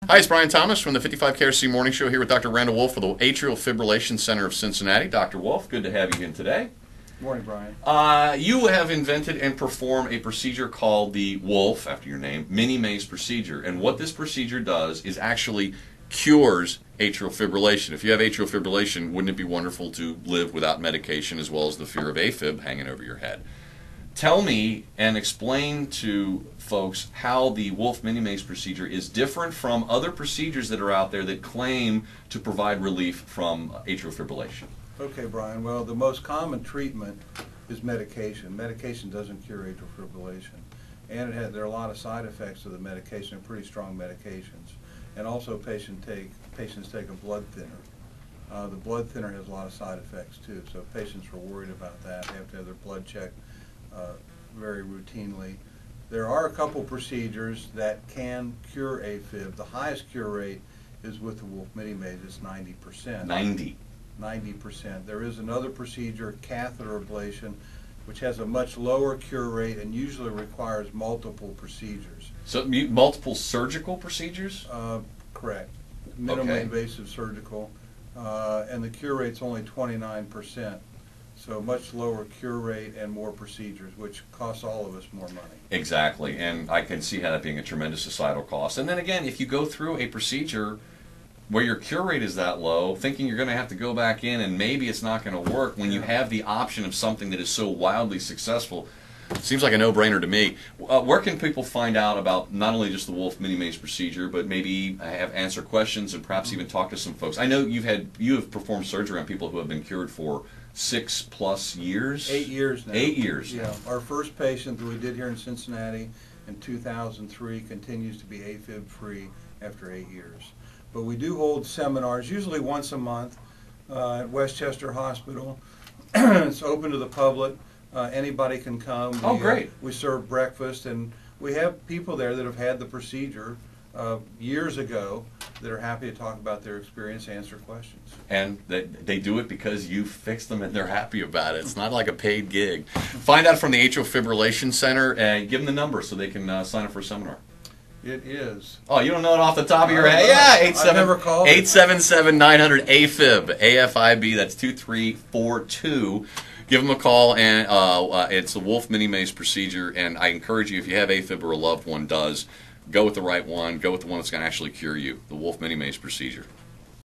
Hi, it's Brian Thomas from the 55 KRC Morning Show here with Dr. Randall Wolf for the Atrial Fibrillation Center of Cincinnati. Dr. Wolf, good to have you in today. Morning, Brian. You have invented and performed a procedure called the Wolf, after your name, mini maze procedure. And what this procedure does is actually cures atrial fibrillation. If you have atrial fibrillation, wouldn't it be wonderful to live without medication as well as the fear of AFib hanging over your head? Tell me and explain to folks how the Wolf mini maze procedure is different from other procedures that are out there that claim to provide relief from atrial fibrillation. Okay, Brian. Well, the most common treatment is medication. Medication doesn't cure atrial fibrillation. And there are a lot of side effects to the medication, they're pretty strong medications. And also patients take a blood thinner. The blood thinner has a lot of side effects too, so if patients are worried about that, they have to have their blood checked very routinely. There are a couple procedures that can cure AFib. The highest cure rate is with the Wolf mini maze. It's 90%. 90%. There is another procedure, catheter ablation, which has a much lower cure rate and usually requires multiple procedures. So multiple surgical procedures? Correct. Minimally invasive surgical. And the cure rate's only 29%. So much lower cure rate and more procedures, which costs all of us more money. Exactly, and I can see how that being a tremendous societal cost. And then again, if you go through a procedure where your cure rate is that low, thinking you're going to have to go back in and maybe it's not going to work when you have the option of something that is so wildly successful, seems like a no-brainer to me. Where can people find out about not only just the Wolf mini maze procedure, but maybe have answer questions and perhaps even talk to some folks? I know you have performed surgery on people who have been cured for 6+ years? 8 years now. 8 years. Yeah. Our first patient that we did here in Cincinnati in 2003 continues to be AFib free after 8 years. But we do hold seminars, usually once a month, at Westchester Hospital. It's open to the public. Anybody can come. Oh, great. We serve breakfast, and we have people there that have had the procedure years ago that are happy to talk about their experience, answer questions. And they do it because you fix them and they're happy about it. It's not like a paid gig. Find out from the Atrial Fibrillation Center and give them the number so they can sign up for a seminar. It is. Oh, you don't know it off the top of your head? Yeah, 877-900-AFib, AFIB, that's 2342. Give them a call, and it's the Wolf mini maze procedure, and I encourage you, if you have AFib or a loved one does, go with the right one. Go with the one that's going to actually cure you, the Wolf mini maze procedure.